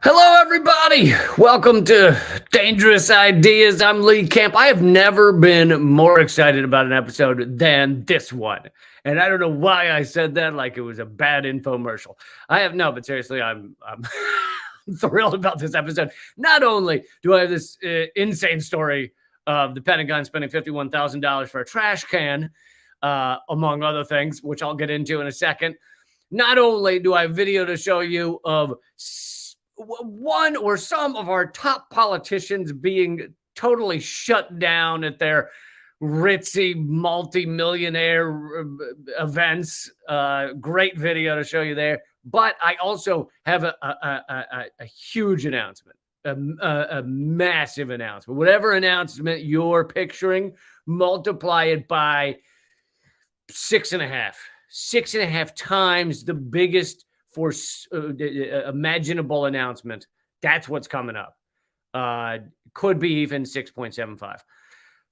Hello, everybody. Welcome to Dangerous Ideas. I'm Lee Camp. I have never been more excited about an episode than this one. And I don't know why I said that like it was a bad infomercial. But seriously, I'm thrilled about this episode. Not only do I have this insane story of the Pentagon spending $51,000 for a trash can, among other things, which I'll get into in a second. Not only do I have video to show you of one or some of our top politicians being totally shut down at their ritzy multi-millionaire events. Great video to show you there. But I also have a huge announcement, a massive announcement. Whatever announcement you're picturing, multiply it by 6.5 times the biggest imaginable announcement. That's what's coming up. Could be even 6.75.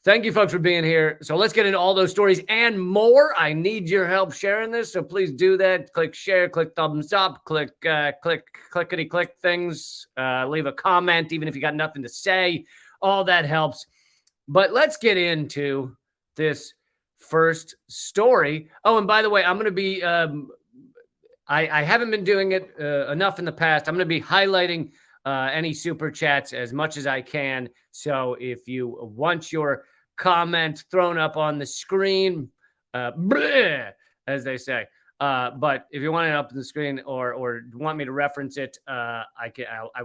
Thank you, folks, for being here. So let's get into all those stories and more. I need your help sharing this, so please do that. Click share, click thumbs up, click clickety-click things. Leave a comment, even if you got nothing to say. All that helps. But let's get into this first story. Oh, and by the way, I'm going to be I haven't been doing it enough in the past. I'm going to be highlighting any super chats as much as I can. So if you want your comment thrown up on the screen, bleh, as they say, but if you want it up on the screen or want me to reference it, I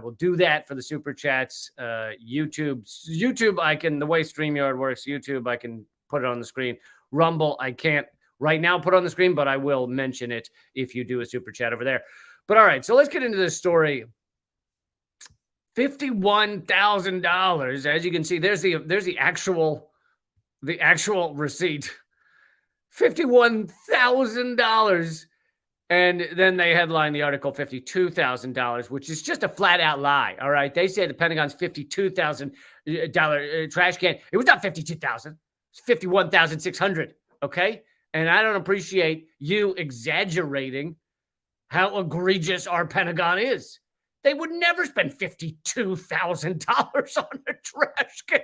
will do that for the super chats. YouTube, I can, the way StreamYard works, YouTube, I can put it on the screen. Rumble, I can't right now put on the screen, but I will mention it if you do a super chat over there. But all right, so let's get into this story. $51,000. As you can see, there's the actual receipt. $51,000. And then they headline the article $52,000, which is just a flat out lie. All right. They say the Pentagon's $52,000 trash can. It was not $52,000. It's $51,600. Okay. And I don't appreciate you exaggerating how egregious our Pentagon is. They would never spend $52,000 on a trash can.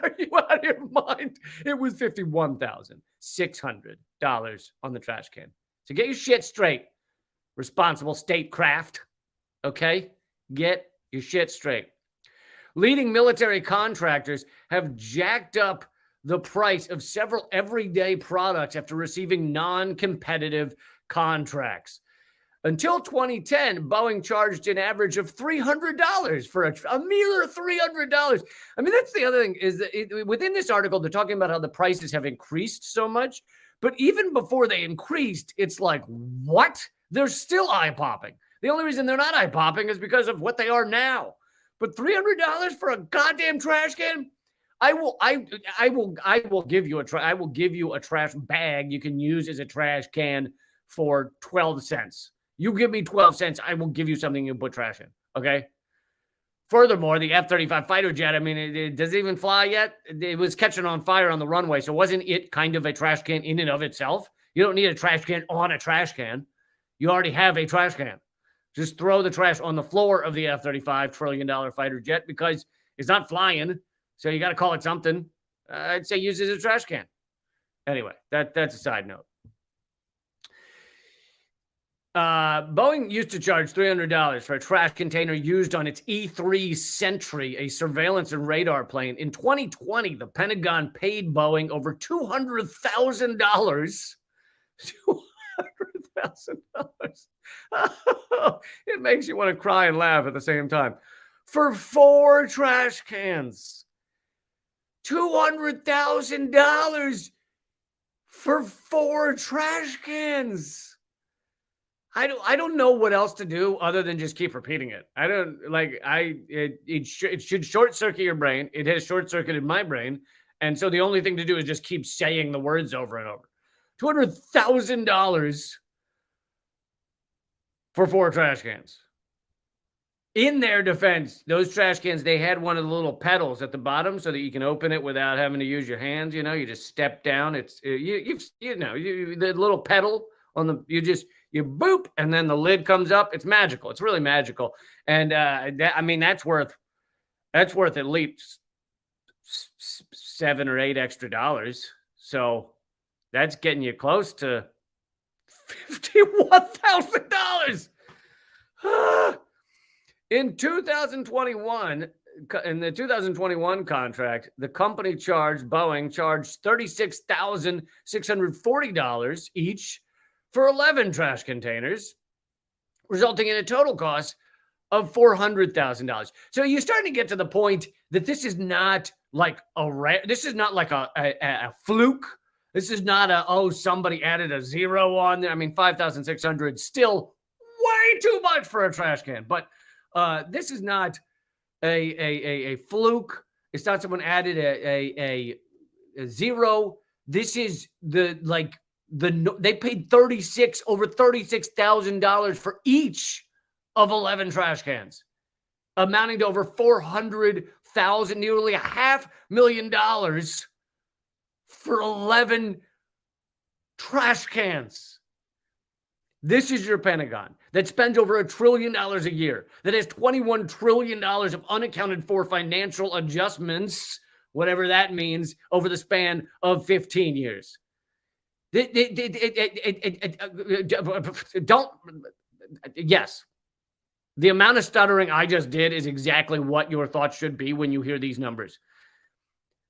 Are you out of your mind? It was $51,600 on the trash can. So get your shit straight, responsible statecraft. Okay? Get your shit straight. Leading military contractors have jacked up the price of several everyday products after receiving non-competitive contracts. Until 2010, Boeing charged an average of $300 for a mere $300. I mean, that's the other thing is that within this article, they're talking about how the prices have increased so much. But even before they increased, it's like, what? They're still eye-popping. The only reason they're not eye-popping is because of what they are now. But $300 for a goddamn trash can? I will give you a trash bag you can use as a trash can for 12 cents. You give me 12 cents, I will give you something you put trash in. Okay. Furthermore, the F-35 fighter jet, I mean, does it even fly yet? It was catching on fire on the runway. So wasn't it kind of a trash can in and of itself? You don't need a trash can on a trash can. You already have a trash can. Just throw the trash on the floor of the F-35 $1 trillion fighter jet because it's not flying. So you got to call it something. I'd say use it as a trash can. Anyway, that's a side note. Boeing used to charge $300 for a trash container used on its E-3 Sentry, a surveillance and radar plane. In 2020, the Pentagon paid Boeing over $200,000. $200,000. It makes you want to cry and laugh at the same time. For 4 trash cans. $200,000 for 4 trash cans. I don't know what else to do other than just keep repeating it. I don't like it should short circuit your brain. It has short circuited my brain. And so the only thing to do is just keep saying the words over and over. $200,000 for 4 trash cans. In their defense, those trash cans, they had one of the little pedals at the bottom so that you can open it without having to use your hands. You know, you just step down. It's the little pedal on the, you You boop, and then the lid comes up. It's magical. It's really magical. And that's worth at least $7 or $8 extra. So that's getting you close to $51,000. In 2021, in the 2021 contract, the company Boeing charged $36,640 each for 11 trash containers, resulting in a total cost of $400,000. So you're starting to get to the point that this is not like a fluke. This is not somebody added a zero on there. I mean, 5,600 still way too much for a trash can, but this is not a fluke. It's not someone added a zero. This is they paid over $36,000 for each of 11 trash cans, amounting to over $400,000, nearly $500,000 for 11 trash cans. This is your Pentagon that spends over $1 trillion a year, that has $21 trillion of unaccounted for financial adjustments, whatever that means, over the span of 15 years. Yes, the amount of stuttering I just did is exactly what your thoughts should be when you hear these numbers.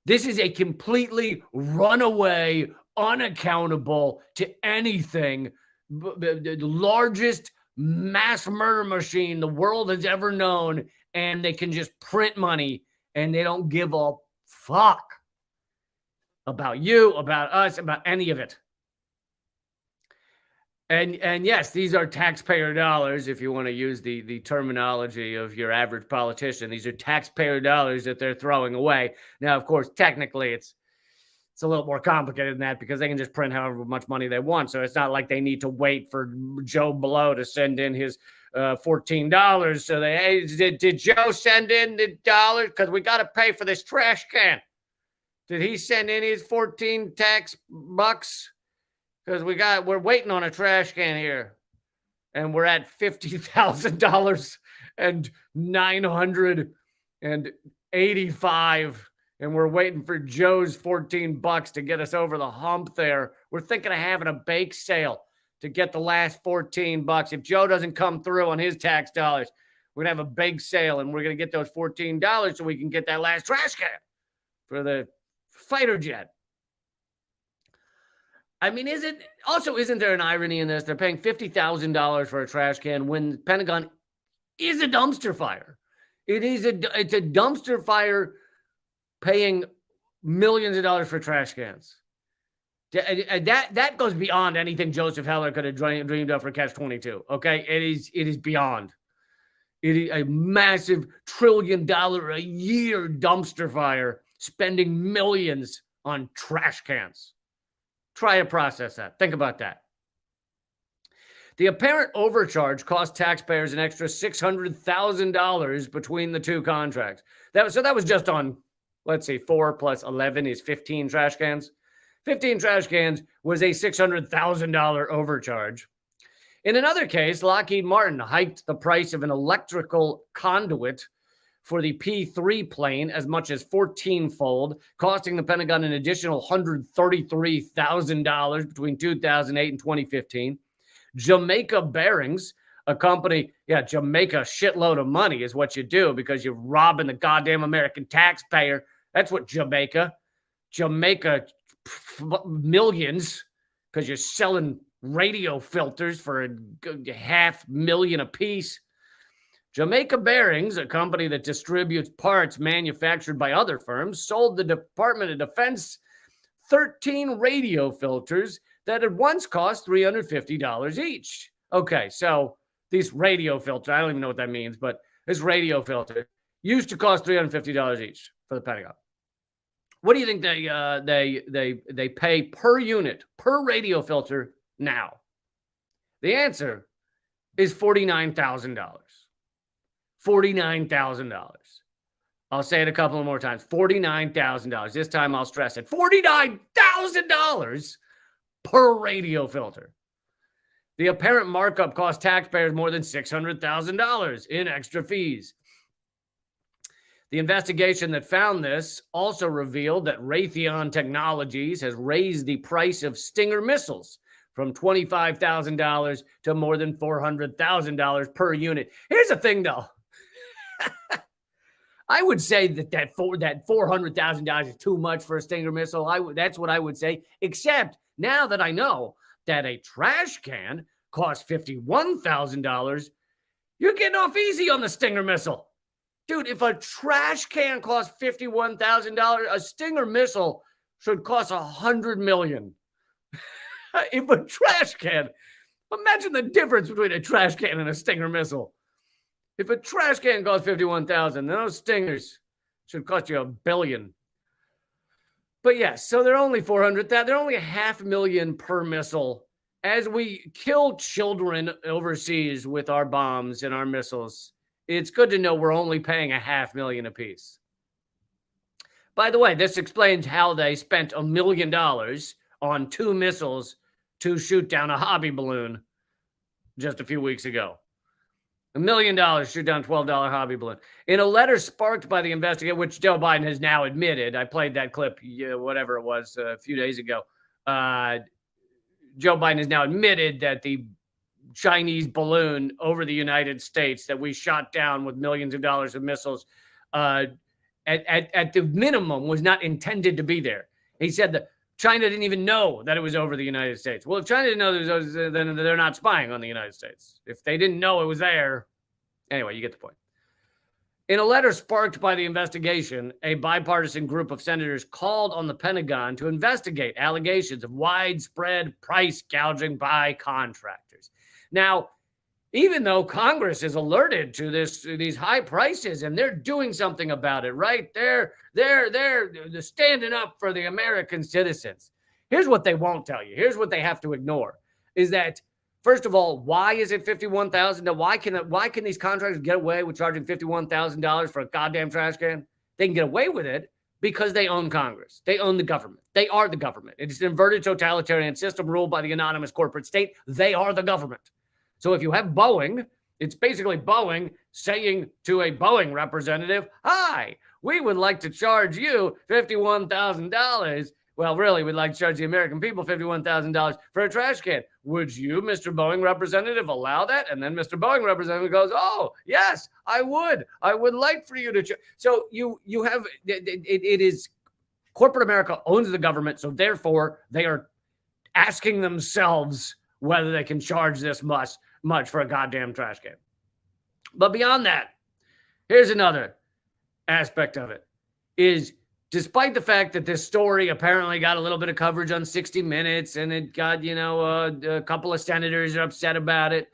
This is a completely runaway, unaccountable to anything, the largest mass murder machine the world has ever known, and they can just print money, and they don't give a fuck about you, about us, about any of it. And yes, these are taxpayer dollars, if you want to use the terminology of your average politician. These are taxpayer dollars that they're throwing away. Now, of course, technically it's a little more complicated than that, because they can just print however much money they want. So it's not like they need to wait for Joe Blow to send in his $14. So did Joe send in the dollars? Because we got to pay for this trash can. Did he send in his 14 tax bucks? Because we're waiting on a trash can here, and we're at $50,000 and $985, and we're waiting for Joe's 14 bucks to get us over the hump there. We're thinking of having a bake sale to get the last 14 bucks. If Joe doesn't come through on his tax dollars, we're going to have a bake sale, and we're going to get those $14 so we can get that last trash can for the fighter jet. I mean, isn't there an irony in this? They're paying $50,000 for a trash can when the Pentagon is a dumpster fire. It's a dumpster fire paying millions of dollars for trash cans. That goes beyond anything Joseph Heller could have dreamed of for Catch-22. Okay, it is beyond. It is a massive $1 trillion a year dumpster fire, spending millions on trash cans. Try to process that. Think about that. The apparent overcharge cost taxpayers an extra $600,000 between the two contracts. That was just on, let's see, 4 plus 11 is 15 trash cans. 15 trash cans was a $600,000 overcharge. In another case, Lockheed Martin hiked the price of an electrical conduit for the P-3 plane as much as 14-fold, costing the Pentagon an additional $133,000 between 2008 and 2015. Jamaica Bearings, a company, Jamaica, shitload of money is what you do because you're robbing the goddamn American taxpayer. That's what Jamaica millions, because you're selling radio filters for $500,000 a piece. Jamaica Bearings, a company that distributes parts manufactured by other firms, sold the Department of Defense 13 radio filters that had once cost $350 each. Okay, so these radio filters, I don't even know what that means, but this radio filter used to cost $350 each for the Pentagon. What do you think they pay per unit, per radio filter now? The answer is $49,000. $49,000. I'll say it a couple more times. $49,000. This time I'll stress it. $49,000 per radio filter. The apparent markup cost taxpayers more than $600,000 in extra fees. The investigation that found this also revealed that Raytheon Technologies has raised the price of Stinger missiles from $25,000 to more than $400,000 per unit. Here's the thing, though. I would say that $400,000 is too much for a Stinger missile. That's what I would say, except now that I know that a trash can costs $51,000, you're getting off easy on the Stinger missile. Dude, if a trash can costs $51,000, a Stinger missile should cost $100 million. If a trash can, imagine the difference between a trash can and a Stinger missile. If a trash can costs $51,000, then those Stingers should cost you $1 billion. But yes, so they're only $400,000. They're only $500,000 per missile. As we kill children overseas with our bombs and our missiles, it's good to know we're only paying $500,000 apiece. By the way, this explains how they spent $1 million on 2 missiles to shoot down a hobby balloon just a few weeks ago. $1 million shoot down a $12 hobby balloon. In a letter sparked by the investigation, which Joe Biden has now admitted, I played that clip, whatever it was, a few days ago. Joe Biden has now admitted that the Chinese balloon over the United States that we shot down with millions of dollars of missiles at the minimum was not intended to be there. He said that China didn't even know that it was over the United States. Well, if China didn't know that it was, then they're not spying on the United States. If they didn't know it was there, anyway, you get the point. In a letter sparked by the investigation, a bipartisan group of senators called on the Pentagon to investigate allegations of widespread price gouging by contractors. Now, even though Congress is alerted to these high prices and they're doing something about it, right? They're standing up for the American citizens. Here's what they won't tell you. Here's what they have to ignore is that, first of all, why is it $51,000? Now, why can these contractors get away with charging $51,000 for a goddamn trash can? They can get away with it because they own Congress. They own the government. They are the government. It's an inverted totalitarian system ruled by the anonymous corporate state. They are the government. So if you have Boeing, it's basically Boeing saying to a Boeing representative, hi, we would like to charge you $51,000. Well, really, we'd like to charge the American people $51,000 for a trash can. Would you, Mr. Boeing representative, allow that? And then Mr. Boeing representative goes, oh, yes, I would. I would like for you to. So you have, it is corporate America owns the government. So therefore, they are asking themselves whether they can charge this much for a goddamn trash can. But beyond that, here's another aspect of it is despite the fact that this story apparently got a little bit of coverage on 60 Minutes and it got, a couple of senators are upset about it.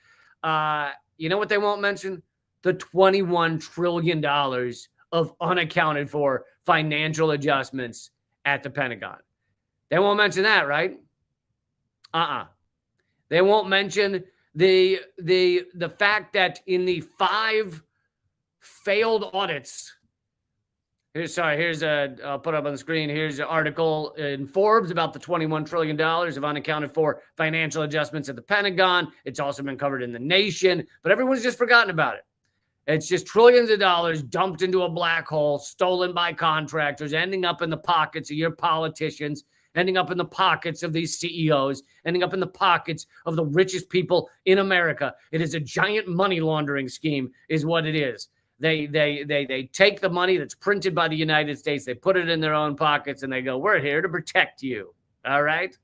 You know what they won't mention? The $21 trillion of unaccounted for financial adjustments at the Pentagon. They won't mention that, right? They won't mention the fact that in the 5 failed audits, I'll put up on the screen. Here's an article in Forbes about the $21 trillion of unaccounted for financial adjustments at the Pentagon. It's also been covered in The Nation, but everyone's just forgotten about it. It's just trillions of dollars dumped into a black hole, stolen by contractors, ending up in the pockets of your politicians, ending up in the pockets of these CEOs, ending up in the pockets of the richest people in America. It is a giant money laundering scheme is what it is. They take the money that's printed by the United States, they put it in their own pockets, and they go, we're here to protect you. All right?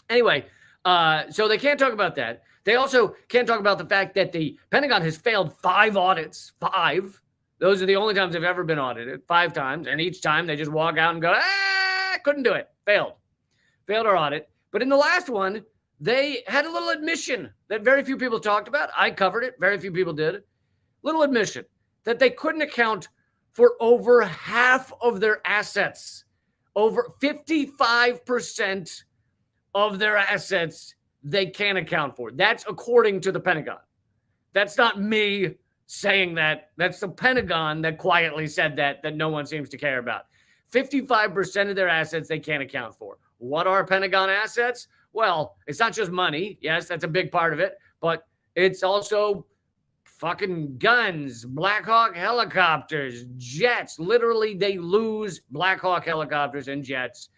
Anyway, so they can't talk about that. They also can't talk about the fact that the Pentagon has failed 5 audits. 5. Those are the only times they've ever been audited. 5 times. And each time they just walk out and go, couldn't do it. Failed our audit. But in the last one, they had a little admission that very few people talked about. I covered it. Very few people did. Little admission that they couldn't account for over half of their assets. Over 55% of their assets they can't account for. That's according to the Pentagon. That's not me saying that. That's the Pentagon that quietly said that no one seems to care about. 55% of their assets they can't account for. What are Pentagon assets? Well, it's not just money. Yes, that's a big part of it, but it's also fucking guns, Black Hawk helicopters, jets. Literally, they lose Black Hawk helicopters and jets.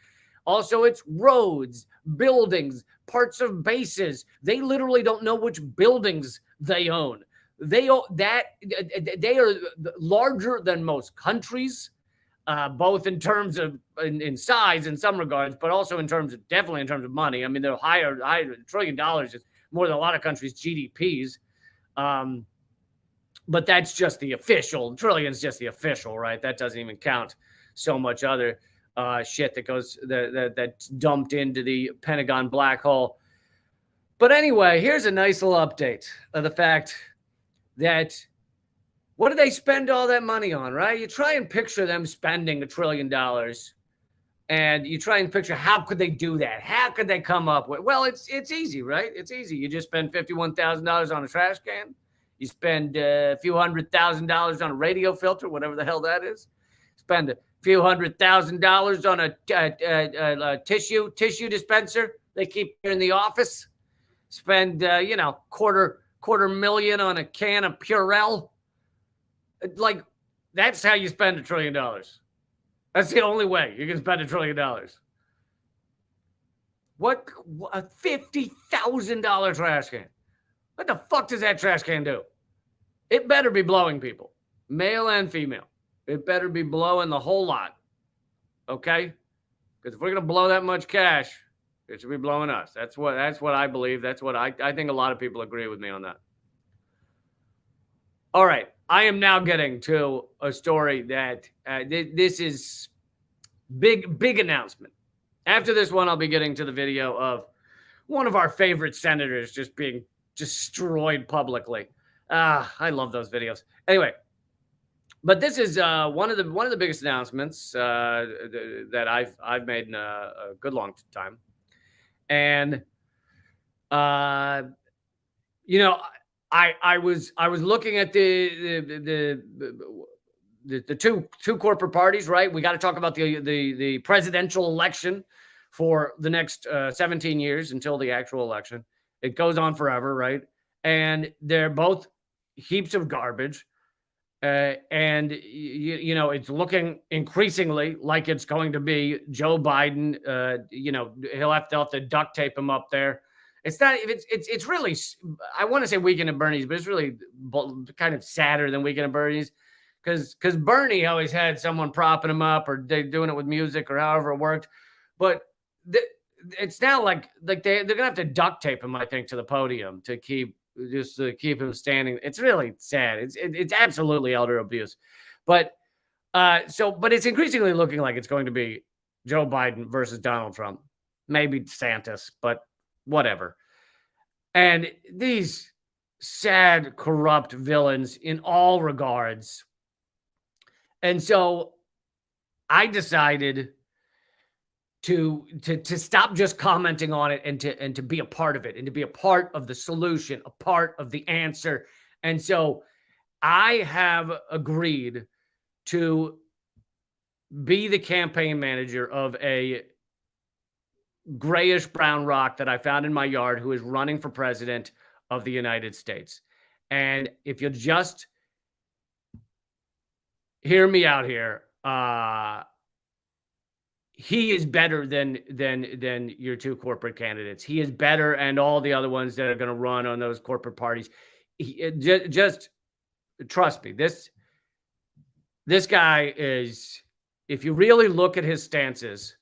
Also, it's roads, buildings, parts of bases. They literally don't know which buildings they own. They are larger than most countries, both in terms of in size in some regards, but also in terms of definitely in terms of money. I mean, they're higher. $1 trillion is more than a lot of countries' GDPs. But that's just the official. Trillion is just the official, right? That doesn't even count so much other shit that goes that's dumped into the Pentagon black hole. But anyway, here's a nice little update of the fact that what do they spend all that money on, right? You try and picture them spending $1 trillion, and you try and picture how could they do that? How could they come up with? Well, it's easy, right? It's easy. You just spend $51,000 on a trash can. You spend a few $100,000 on a radio filter, whatever the hell that is. Spend a few $100,000 on a tissue dispenser they keep in the office. Spend quarter million on a can of Purell. Like, that's how you spend $1 trillion. That's the only way you can spend $1 trillion. What a $50,000 trash can. What the fuck does that trash can do? It better be blowing people, male and female. It better be blowing the whole lot. Okay? Because if we're going to blow that much cash, it should be blowing us. That's what I believe. That's what I think a lot of people agree with me on that. All right. I am now getting to a story that this is big announcement. After this one, I'll be getting to the video of one of our favorite senators just being destroyed publicly. I love those videos. Anyway, but this is one of the biggest announcements that I've made in a good long time, and I was looking at the two corporate parties, right? We got to talk about the presidential election for the next 17 years until the actual election. It goes on forever, right? And they're both heaps of garbage. And it's looking increasingly like it's going to be Joe Biden. He'll have to duct tape him up there. It's not. It's really. I want to say Weekend at Bernie's, but it's really kind of sadder than Weekend at Bernie's, because Bernie always had someone propping him up, or they're doing it with music, or however it worked. But it's now like they're gonna have to duct tape him, I think, to the podium to keep him standing. It's really sad. It's absolutely elder abuse. But it's increasingly looking like it's going to be Joe Biden versus Donald Trump, maybe DeSantis, but whatever. And these sad, corrupt villains in all regards. And so I decided to stop just commenting on it and to be a part of it, and to be a part of the solution, a part of the answer. And so I have agreed to be the campaign manager of a grayish brown rock that I found in my yard who is running for president of the United States. And if you'll just hear me out here, he is better than your two corporate candidates. He is better, and all the other ones that are going to run on those corporate parties. Just trust me. This guy is, if you really look at his stances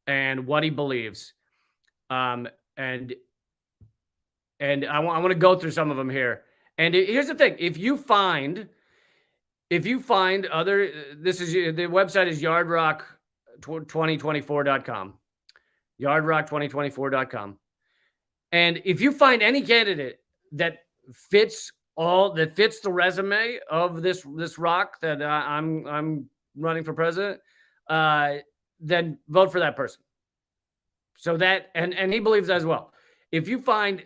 and what he believes, and I want to go through some of them here. And here's the thing: if you find other, the website is yardrock2024.com, yardrock2024.com. And if you find any candidate that fits the resume of this rock that I'm running for president, then vote for that person. So that, and he believes as well. If you find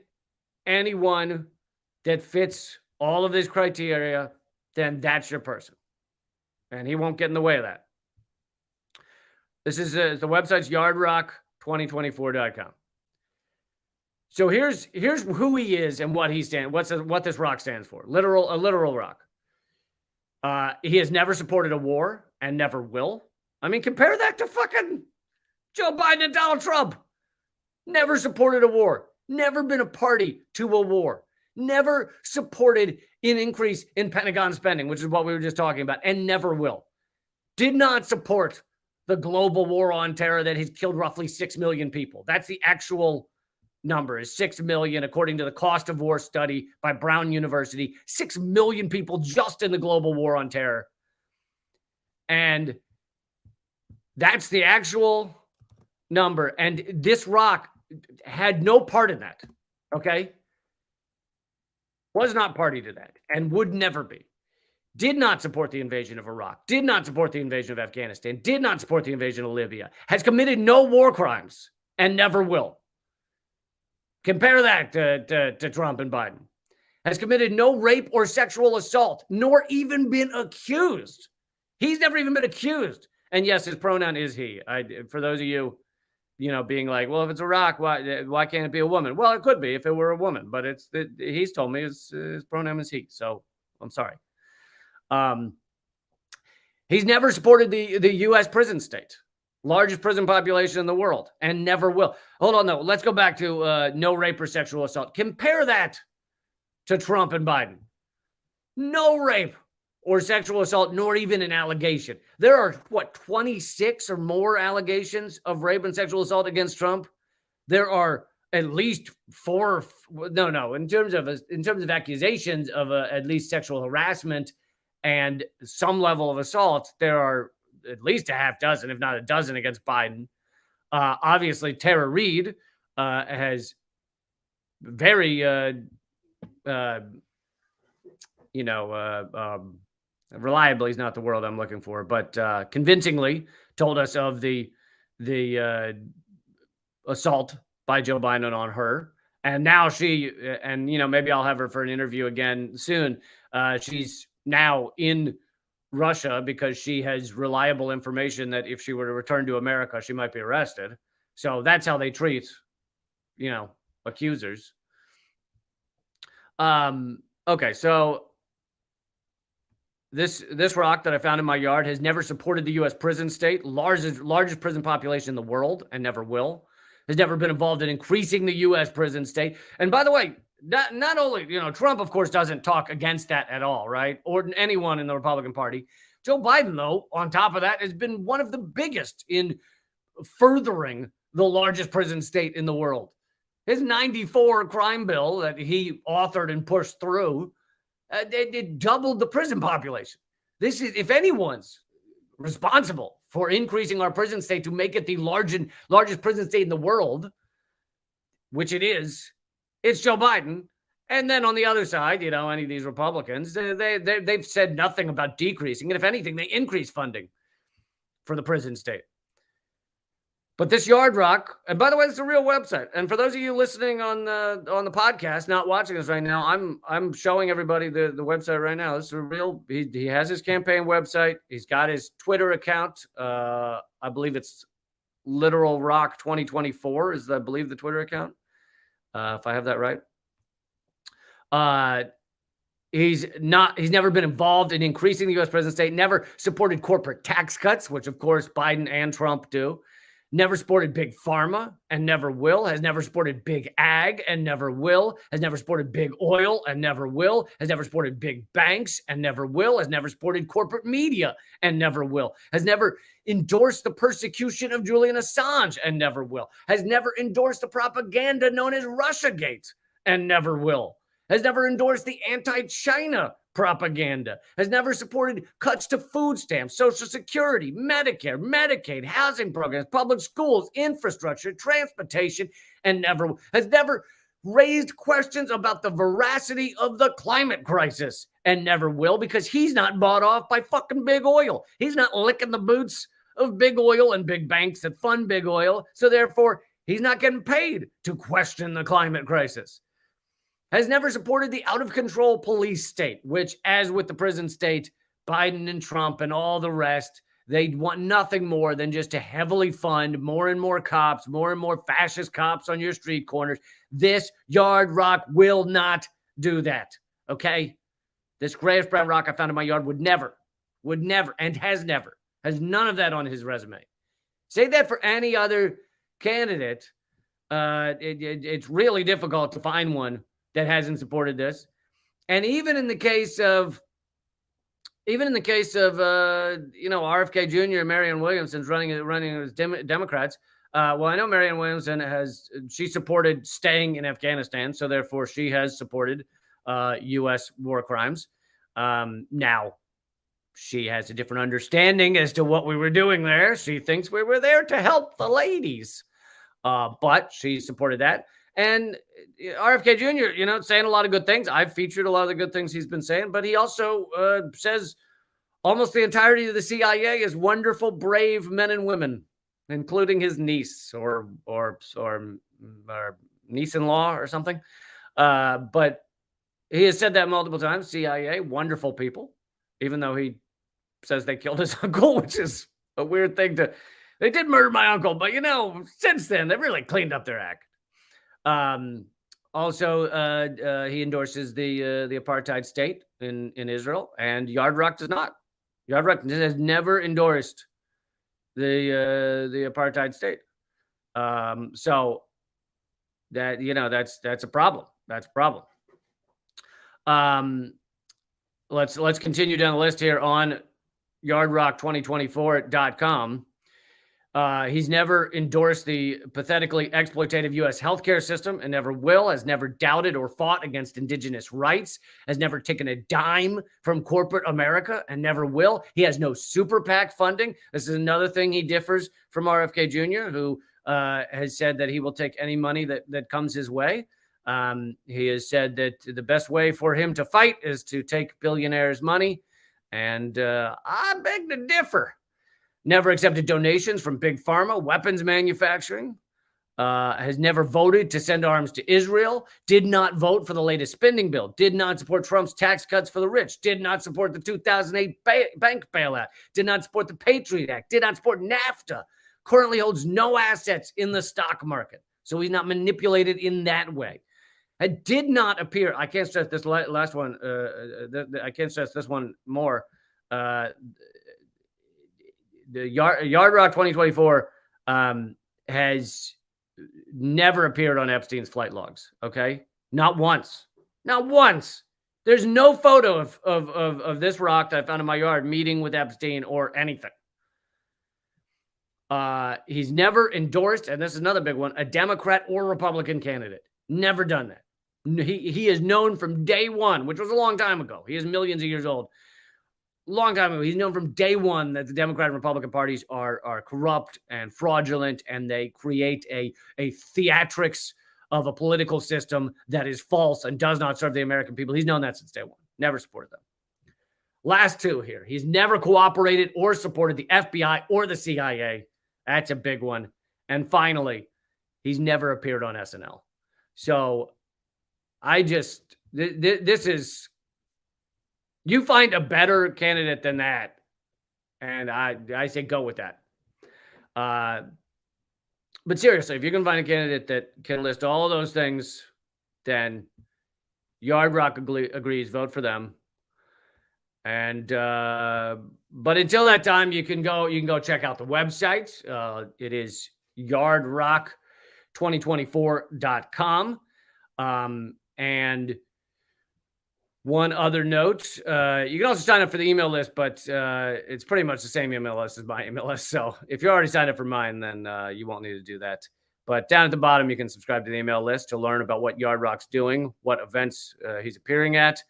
anyone that fits all of this criteria, then that's your person. And he won't get in the way of that. This is the website's yardrock2024.com. So here's who he is and what he stands. What this rock stands for? A literal rock. He has never supported a war and never will. I mean, compare that to fucking Joe Biden and Donald Trump. Never supported a war. Never been a party to a war. Never supported an increase in Pentagon spending, which is what we were just talking about, and never will. Did not support the global war on terror that has killed roughly 6 million people. That's the actual number, is 6 million, according to the cost of war study by Brown University. 6 million people just in the global war on terror. And that's the actual number. And this rock had no part in that, okay? Was not party to that and would never be. Did not support the invasion of Iraq, did not support the invasion of Afghanistan, did not support the invasion of Libya, has committed no war crimes and never will. Compare that to Trump and Biden. Has committed no rape or sexual assault, nor even been accused. He's never even been accused. And yes, his pronoun is he. For those of you, being like, well, if it's Iraq, why can't it be a woman? Well, it could be if it were a woman, but he's told me his pronoun is he. So I'm sorry. He's never supported the U.S. prison state, largest prison population in the world, and never will. Hold on, no. Let's go back to no rape or sexual assault. Compare that to Trump and Biden. No rape or sexual assault, nor even an allegation. There are, 26 or more allegations of rape and sexual assault against Trump? There are at least 4. No. In terms of accusations of at least sexual harassment and some level of assault, there are at least a half dozen, if not a dozen, against Biden. Obviously, Tara Reid has very, reliably is not the word I'm looking for, but convincingly told us of the assault by Joe Biden on her. And now maybe I'll have her for an interview again soon. She's now in Russia because she has reliable information that if she were to return to America, she might be arrested. So that's how they treat, accusers. Okay, so this rock that I found in my yard has never supported the U.S. prison state, largest prison population in the world, and never will. Has never been involved in increasing the U.S. prison state. And by the way, not only, Trump, of course, doesn't talk against that at all, right? Or anyone in the Republican Party. Joe Biden, though, on top of that, has been one of the biggest in furthering the largest prison state in the world. His 94 crime bill that he authored and pushed through, it doubled the prison population. This is, if anyone's responsible for increasing our prison state to make it the largest prison state in the world, which it is, it's Joe Biden. And then on the other side, any of these Republicans, they've said nothing about decreasing. And if anything, they increase funding for the prison state. But this Yard Rock, and by the way, it's a real website. And for those of you listening on the podcast, not watching us right now, I'm showing everybody the website right now. This is a real. He has his campaign website. He's got his Twitter account. I believe it's Literal Rock 2024 is, I believe, the Twitter account. If I have that right. He's never been involved in increasing the U.S. prison state. Never supported corporate tax cuts, which of course Biden and Trump do. Never supported big pharma and never will. Has never supported big ag and never will. Has never supported big oil and never will. Has never supported big banks and never will. Has never supported corporate media and never will. Has never endorsed the persecution of Julian Assange and never will. Has never endorsed the propaganda known as Russiagate and never will. Has never endorsed the anti-China propaganda, has never supported cuts to food stamps, Social Security, Medicare, Medicaid, housing programs, public schools, infrastructure, transportation, and has never raised questions about the veracity of the climate crisis and never will, because he's not bought off by fucking big oil. He's not licking the boots of big oil and big banks that fund big oil. So therefore, he's not getting paid to question the climate crisis. Has never supported the out-of-control police state, which, as with the prison state, Biden and Trump and all the rest, They want nothing more than just to heavily fund more and more cops, more and more fascist cops on your street corners. This yard rock will not do that, okay? This grayish brown rock I found in my yard would never, and has none of that on his resume. Say that for any other candidate. It's really difficult to find one that hasn't supported this. And even in the case of RFK Jr. and Marianne Williamson's running as Democrats. Well, I know Marianne Williamson she supported staying in Afghanistan, so therefore she has supported U.S. war crimes. Now, she has a different understanding as to what we were doing there. She thinks we were there to help the ladies, but she supported that. And RFK Jr., saying a lot of good things. I've featured a lot of the good things he's been saying, but he also says almost the entirety of the CIA is wonderful, brave men and women, including his niece or niece-in-law or something. But he has said that multiple times. CIA, wonderful people, even though he says they killed his uncle, which is a weird thing to. They did murder my uncle, but since then they've really cleaned up their act. Also, he endorses the apartheid state in Israel, and Yard Rock does not. Yard Rock has never endorsed the apartheid state. So that that's a problem. That's a problem. Let's continue down the list here on yardrock2024.com. He's never endorsed the pathetically exploitative U.S. healthcare system and never will, has never doubted or fought against indigenous rights, has never taken a dime from corporate America and never will. He has no super PAC funding. This is another thing he differs from RFK Jr., who has said that he will take any money that comes his way. He has said that the best way for him to fight is to take billionaires' money. And I beg to differ. Never accepted donations from big pharma, weapons manufacturing, has never voted to send arms to Israel, did not vote for the latest spending bill, did not support Trump's tax cuts for the rich, did not support the 2008 bank bailout, did not support the Patriot Act, did not support NAFTA, currently holds no assets in the stock market. So he's not manipulated in that way. It did not appear, I can't stress this last one, I can't stress this one more, the Yard Rock 2024 has never appeared on Epstein's flight logs. Okay, not once. There's no photo of this rock that I found in my yard meeting with Epstein or anything. He's never endorsed, and this is another big one, a Democrat or Republican candidate. Never done that. He is known from day one, which was a long time ago. He is millions of years old. Long time ago, he's known from day one that the Democrat and Republican parties are corrupt and fraudulent, and they create a theatrics of a political system that is false and does not serve the American people. He's known that since day one. Never supported them. Last two here. He's never cooperated or supported the FBI or the CIA. That's a big one. And finally, he's never appeared on SNL. So this is... You find a better candidate than that, and I say go with that. But seriously, if you can find a candidate that can list all of those things, then Yard Rock agrees. Vote for them. And but until that time, you can go check out the website. It is yardrock2024.com. And one other note, you can also sign up for the email list, but it's pretty much the same email list as my email list. So if you already signed up for mine, then you won't need to do that. But down at the bottom, you can subscribe to the email list to learn about what Yard Rock's doing, what events he's appearing at.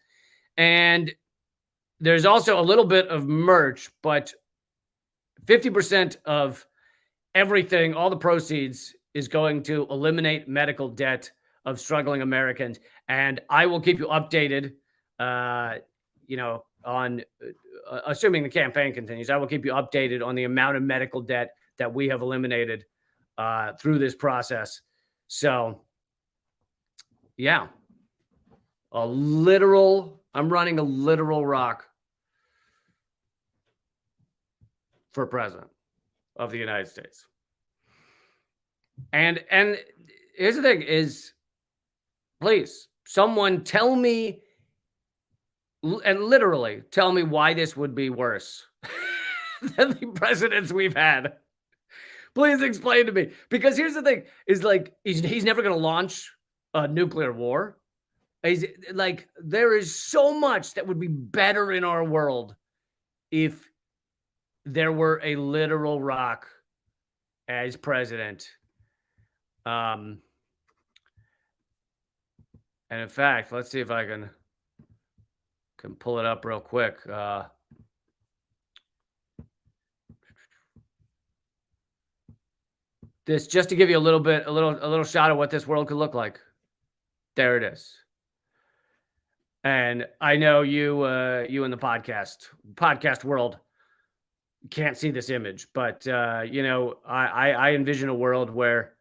And there's also a little bit of merch, but 50% of everything, all the proceeds, is going to eliminate medical debt of struggling Americans. And I will keep you updated. On assuming the campaign continues, I will keep you updated on the amount of medical debt that we have eliminated through this process. So, yeah, I'm running a literal rock. for president of the United States. And here's the thing is, please, someone tell me, and literally tell me why this would be worse than the presidents we've had. Please explain to me. Because here's the thing is, like, he's never going to launch a nuclear war. He's like, there is so much that would be better in our world if there were a literal rock as president. And in fact, let's see if I can pull it up real quick. This just to give you a little shot of what this world could look like. There it is. And I know you in the podcast world can't see this image, but I envision a world where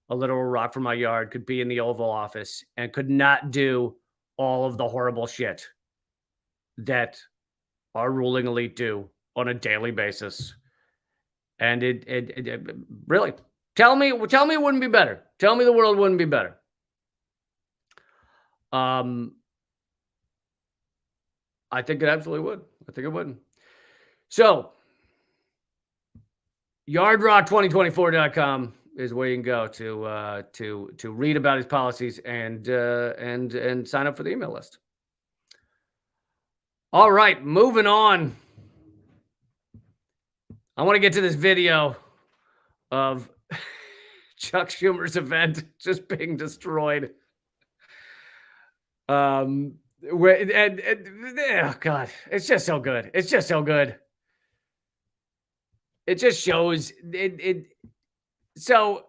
a literal rock from my yard could be in the Oval Office and could not do all of the horrible shit that our ruling elite do on a daily basis. And it really, tell me it wouldn't be better. Tell me the world wouldn't be better. I think it absolutely would. I think it would. So, yardrock2024.com is where you can go to read about his policies and sign up for the email list. All right, moving on. I want to get to this video of Chuck Schumer's event just being destroyed. Oh God, it's just so good. It's just so good. It just shows it. So,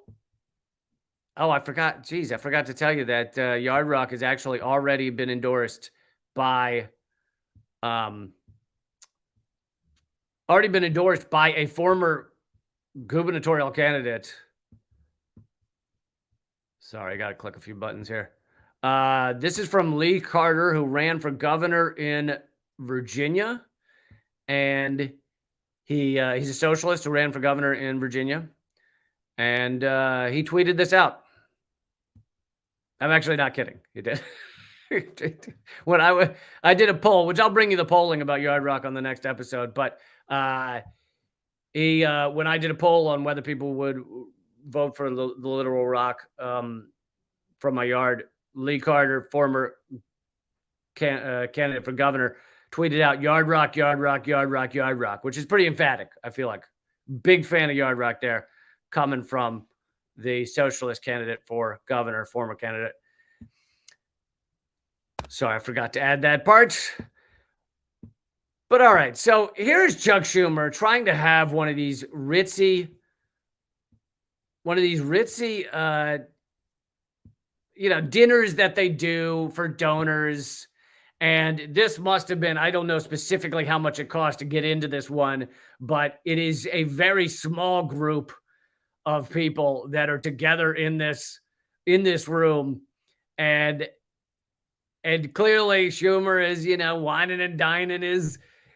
I forgot. Geez, I forgot to tell you that Yard Rock has actually already been endorsed by, a former gubernatorial candidate. Sorry, I got to click a few buttons here. This is from Lee Carter, who ran for governor in Virginia, and he's a socialist who ran for governor in Virginia, and he tweeted this out. I'm actually not kidding. He did. When I did a poll, which I'll bring you the polling about Yard Rock on the next episode, but when I did a poll on whether people would vote for the literal rock from my yard, Lee Carter, former candidate for governor, tweeted out Yard Rock, Yard Rock, Yard Rock, Yard Rock, which is pretty emphatic, I feel like. Big fan of Yard Rock there, coming from the socialist candidate for governor, former candidate. Sorry, I forgot to add that part. But all right, so here's Chuck Schumer trying to have one of these ritzy dinners that they do for donors. And this must have been, I don't know specifically how much it cost to get into this one, but it is a very small group of people that are together in this room. And clearly Schumer is, whining and dining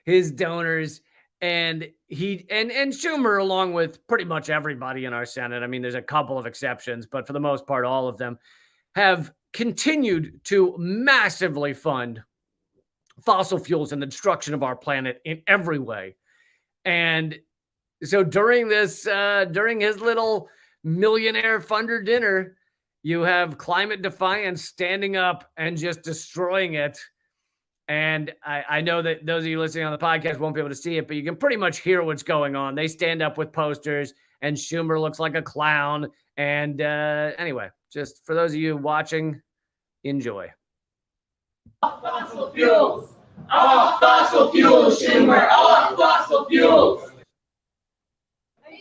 his donors. And Schumer, along with pretty much everybody in our Senate, I mean, there's a couple of exceptions, but for the most part, all of them have continued to massively fund fossil fuels and the destruction of our planet in every way. And so during his little millionaire funder dinner, you have climate defiance standing up and just destroying it. And I know that those of you listening on the podcast won't be able to see it, but you can pretty much hear what's going on. They stand up with posters, and Schumer looks like a clown. And anyway, just for those of you watching, enjoy. Off fossil fuels! Off fossil fuels, Schumer! Off fossil fuels!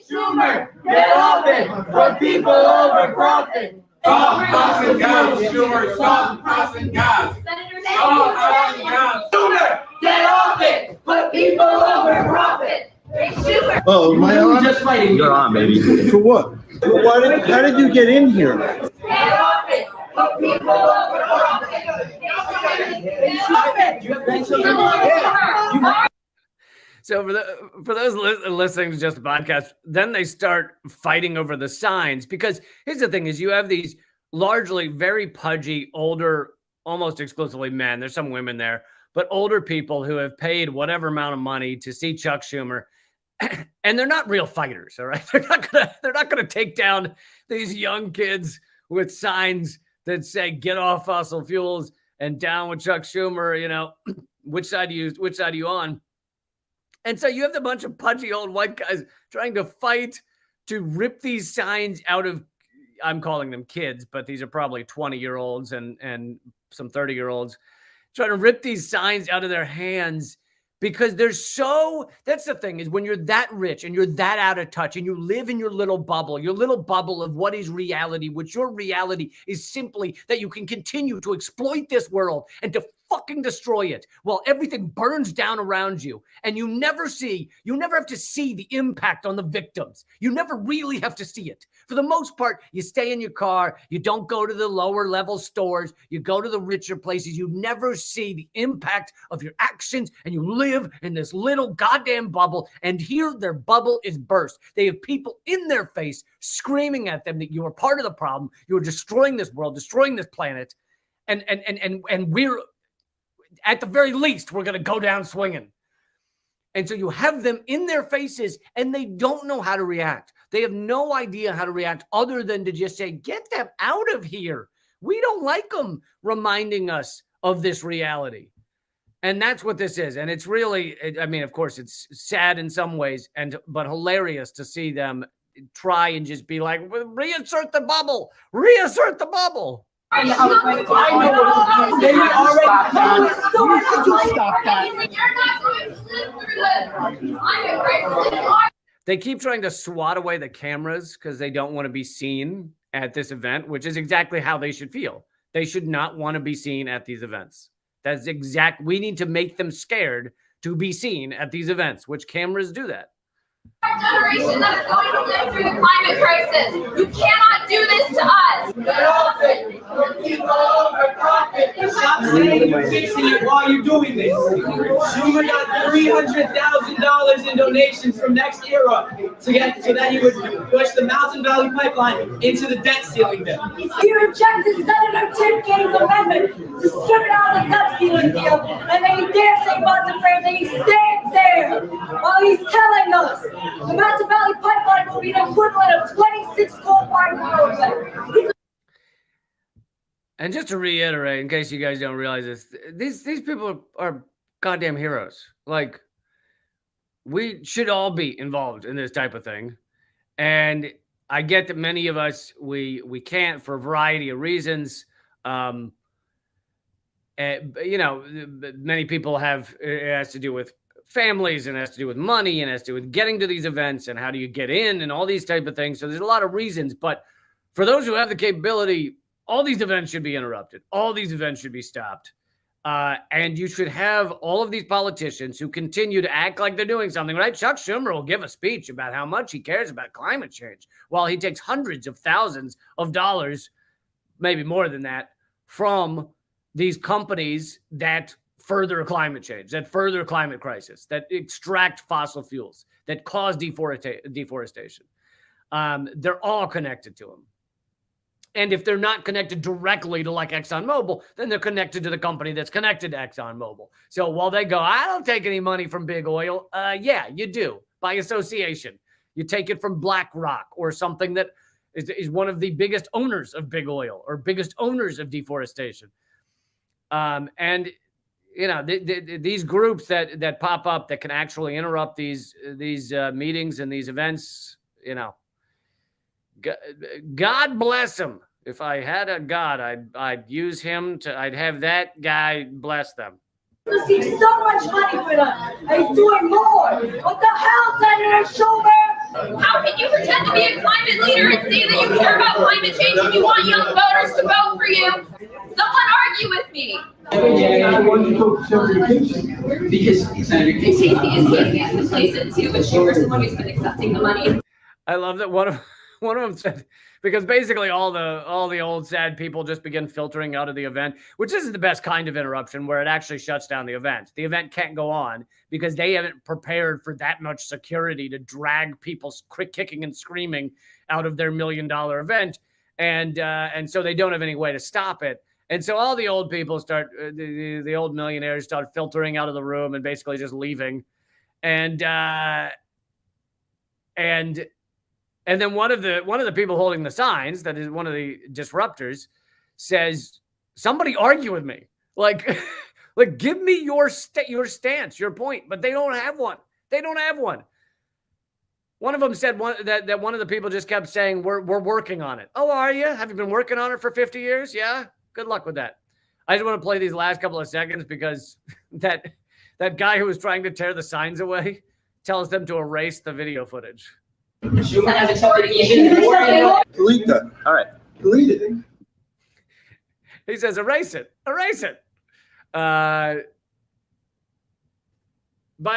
Schumer, get off it! Put people over profit! Stop fossil gas, Schumer! Stop fossil gas! Stop fossil gas! Schumer, get off it! Put people over profit! Hey, Schumer! Oh, my on? Just fighting. You're on, baby. For what? How did you get in here? Get off it! Put people over profit! Get off it! So for those listening to just a podcast, then they start fighting over the signs, because here's the thing: is you have these largely very pudgy, older, almost exclusively men. There's some women there, but older people who have paid whatever amount of money to see Chuck Schumer, and they're not real fighters. All right, they're not gonna take down these young kids with signs that say "Get off fossil fuels" and "Down with Chuck Schumer." You know, which side are you on? And so you have a bunch of pudgy old white guys trying to fight to rip these signs out of, I'm calling them kids, but these are probably 20-year-olds and some 30-year-olds, trying to rip these signs out of their hands, because that's the thing, is when you're that rich and you're that out of touch and you live in your little bubble of what is reality, which your reality is simply that you can continue to exploit this world and to fucking destroy it while everything burns down around you. And you never have to see the impact on the victims. You never really have to see it. For the most part, you stay in your car, you don't go to the lower level stores, you go to the richer places. You never see the impact of your actions, and you live in this little goddamn bubble. And here their bubble is burst. They have people in their face screaming at them that you are part of the problem. You are destroying this world, destroying this planet. And we're, at the very least, we're going to go down swinging. And so you have them in their faces, and they don't know how to react. They have no idea how to react other than to just say, get them out of here. We don't like them reminding us of this reality. And that's what this is. And it's really, I mean, of course, it's sad in some ways, but hilarious to see them try and just be like, reassert the bubble. Reassert the bubble. I know. They already stop that. They keep trying to swat away the cameras because they don't want to be seen at this event, which is exactly how they should feel. They should not want to be seen at these events. We need to make them scared to be seen at these events, which cameras do that. Our generation that is going to live through the climate crisis. You cannot do this to us. Get off it. Keep over profit. Stop saying you're fixing it while you're doing this. Schumer got $300,000 in donations from Next Era so that he would push the Mountain Valley Pipeline into the debt ceiling bill. He rejected Senator Tim Kaine's amendment to strip it out of the debt ceiling deal, and then he dare say Boston prayers, and he stands there while he's telling us the Mountain Valley Pipeline will be the equivalent of 26 coal-fired power plants. And just to reiterate, in case you guys don't realize this, these people are goddamn heroes. Like, we should all be involved in this type of thing. And I get that many of us, we can't for a variety of reasons. Many people have, it has to do with families, and it has to do with money, and it has to do with getting to these events, and how do you get in, and all these type of things. So there's a lot of reasons. But for those who have the capability, all these events should be interrupted. All these events should be stopped. And you should have all of these politicians who continue to act like they're doing something, right? Chuck Schumer will give a speech about how much he cares about climate change while he takes hundreds of thousands of dollars, maybe more than that, from these companies that further climate change, that further climate crisis, that extract fossil fuels, that cause deforestation. They're all connected to him. And if they're not connected directly to like ExxonMobil, then they're connected to the company that's connected to ExxonMobil. So while they go, I don't take any money from big oil. Yeah, you do by association. You take it from BlackRock or something that is one of the biggest owners of big oil or biggest owners of deforestation. And you know, these groups that pop up that can actually interrupt these meetings and these events, you know, God bless him. If I had a God, I'd use him I'd have that guy bless them. Receive so much money for that, and he's doing more. What the hell, Senator Schumer? How can you pretend to be a climate leader and say that you care about climate change and you want young voters to vote for you? Someone argue with me. I wanted to talk to Senator Casey because Senator Casey is complacent too, but Schumer's the one who's been accepting the money. I love that one of them said, because basically all the old sad people just begin filtering out of the event, which isn't the best kind of interruption where it actually shuts down the event. The event can't go on because they haven't prepared for that much security to drag people kicking and screaming out of their $1 million event. And so they don't have any way to stop it. And so all the old people start, the old millionaires start filtering out of the room and basically just leaving. And then one of the people holding the signs, that is one of the disruptors, says, "Somebody argue with me, like give me your stance, your point." But they don't have one. They don't have one. One of them said that one of the people just kept saying, "We're working on it." Oh, are you? Have you been working on it for 50 years? Yeah. Good luck with that. I just want to play these last couple of seconds because that guy who was trying to tear the signs away tells them to erase the video footage. Delete that. All right. Delete it. He says, erase it. Erase it. By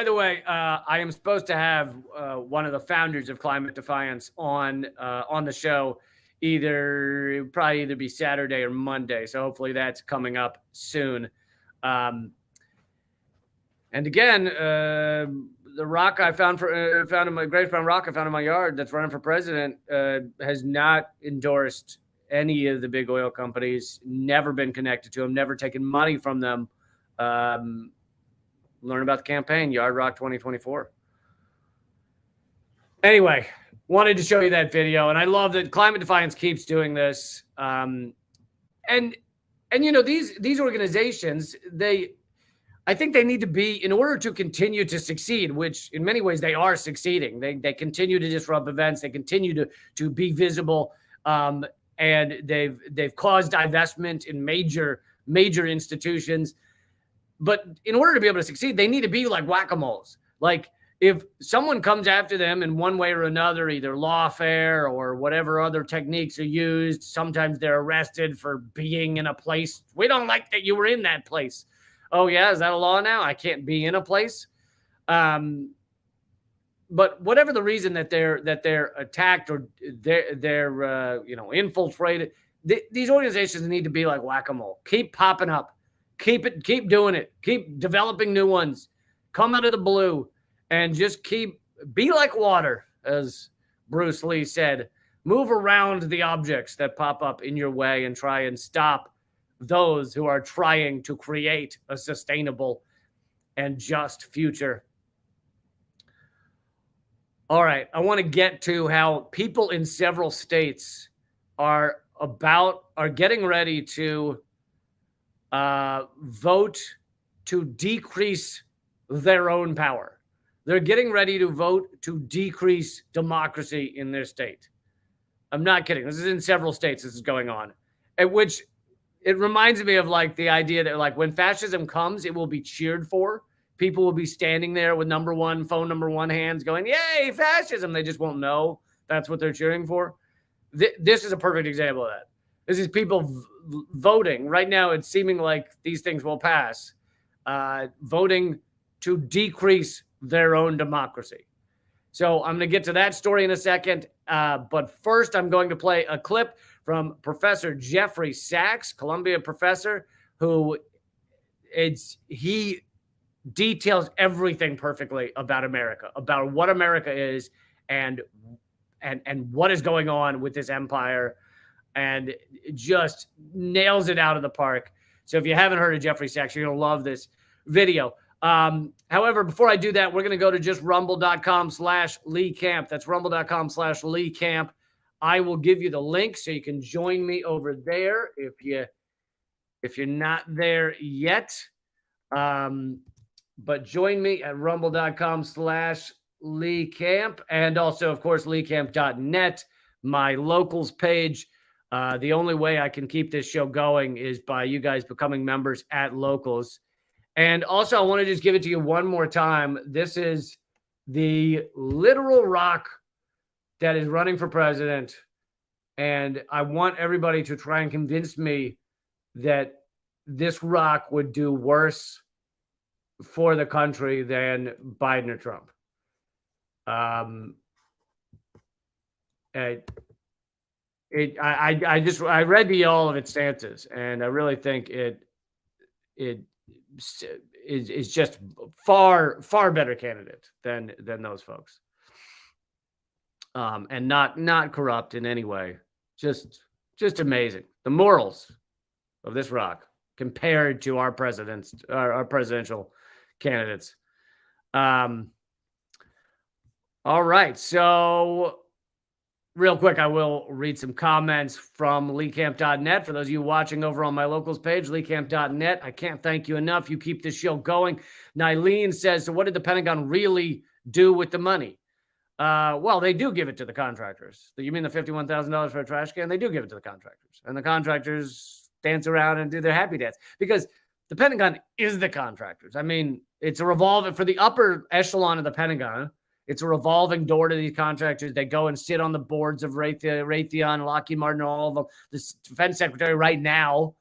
the way, I am supposed to have one of the founders of Climate Defiance on the show. Probably either be Saturday or Monday. So hopefully that's coming up soon. And again, the rock I found in my greatest brown rock I found in my yard that's running for president has not endorsed any of the big oil companies, never been connected to them, never taken money from them. Learn about the campaign, Yard Rock 2024. Anyway, wanted to show you that video, and I love that Climate Defiance keeps doing this. And you know, these organizations, I think they need to be, in order to continue to succeed, which in many ways they are succeeding. They continue to disrupt events. They continue to be visible, and they've caused divestment in major institutions. But in order to be able to succeed, they need to be like whack-a-moles. Like if someone comes after them in one way or another, either lawfare or whatever other techniques are used, sometimes they're arrested for being in a place. We don't like that you were in that place. Oh yeah, is that a law now? I can't be in a place. But whatever the reason that they're attacked or they're infiltrated, these organizations need to be like whack-a-mole. Keep popping up. Keep doing it. Keep developing new ones. Come out of the blue and just be like water, as Bruce Lee said. Move around the objects that pop up in your way and try and stop those who are trying to create a sustainable and just future. All right, I want to get to how people in several states are getting ready to vote to decrease their own power. They're getting ready to vote to decrease democracy in their state. I'm not kidding. This is in several states. This is going on, at which it reminds me of like the idea that like when fascism comes, it will be cheered for. People will be standing there with phone number one hands going, "Yay, fascism." They just won't know that's what they're cheering for. This is a perfect example of that. This is people voting. Right now, it's seeming like these things will pass. Voting to decrease their own democracy. So I'm going to get to that story in a second. But first, I'm going to play a clip from Professor Jeffrey Sachs, Columbia professor, he details everything perfectly about America, about what America is and what is going on with this empire, and just nails it out of the park. So if you haven't heard of Jeffrey Sachs, you're going to love this video. However, before I do that, we're going to go to just rumble.com/Lee Camp. That's rumble.com/Lee Camp. I will give you the link so you can join me over there if you're not there yet. But join me at rumble.com/Lee Camp, and also, of course, leecamp.net, my locals page. The only way I can keep this show going is by you guys becoming members at locals. And also, I want to just give it to you one more time. This is the literal rock that is running for president. And I want everybody to try and convince me that this rock would do worse for the country than Biden or Trump. I read the all of its stances, and I really think it is just far better candidate than those folks. And not corrupt in any way. Just amazing. The morals of this rock compared to our presidential candidates. All right. So real quick, I will read some comments from leecamp.net. For those of you watching over on my locals page, leecamp.net, I can't thank you enough. You keep this show going. Nylene says, so what did the Pentagon really do with the money? Well, they do give it to the contractors. You mean the $51,000 for a trash can? They do give it to the contractors. And the contractors dance around and do their happy dance because the Pentagon is the contractors. I mean, it's a revolving for the upper echelon of the Pentagon. It's a revolving door to these contractors. They go and sit on the boards of Raytheon, Lockheed Martin, all of them. The defense secretary right now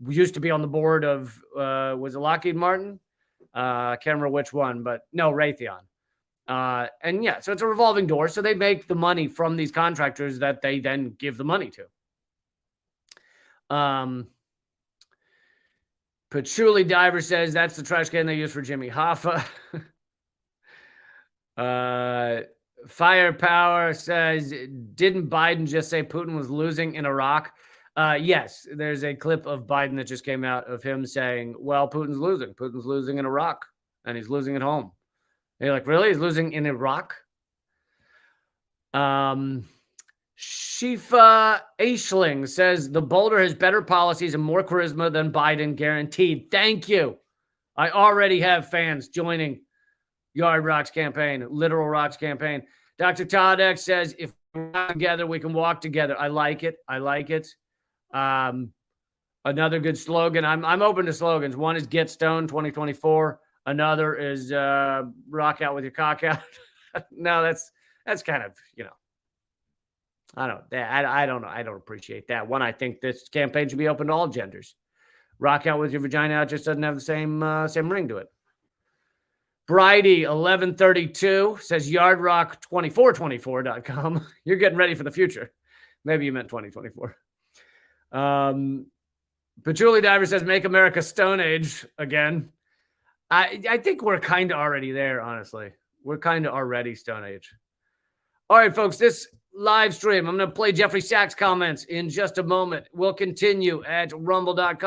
used to be on the board of, was it Lockheed Martin? I can't remember which one, but no, Raytheon. And yeah, so it's a revolving door. So they make the money from these contractors that they then give the money to. Patchouli Diver says that's the trash can they use for Jimmy Hoffa. Firepower says, didn't Biden just say Putin was losing in Iraq? Yes, there's a clip of Biden that just came out of him saying, well, Putin's losing. Putin's losing in Iraq and he's losing at home. And you're like, really? He's losing in Iraq? Shifa Aishling says the Boulder has better policies and more charisma than Biden, guaranteed. Thank you. I already have fans joining Yard Rock's campaign, Literal Rock's campaign. Dr. Todex says if we're not together, we can walk together. I like it. Another good slogan. I'm open to slogans. One is Get Stoned 2024. Another is rock out with your cock out. No, that's kind of, I don't know. I don't appreciate that. One, I think this campaign should be open to all genders. Rock out with your vagina out just doesn't have the same ring to it. Bridie 1132 says yardrock2424.com. You're getting ready for the future. Maybe you meant 2024. Patchouli Diver says make America Stone Age again. I think we're kind of already there, honestly. We're kind of already Stone Age. All right, folks, this live stream, I'm going to play Jeffrey Sachs' comments in just a moment. We'll continue at rumble.com.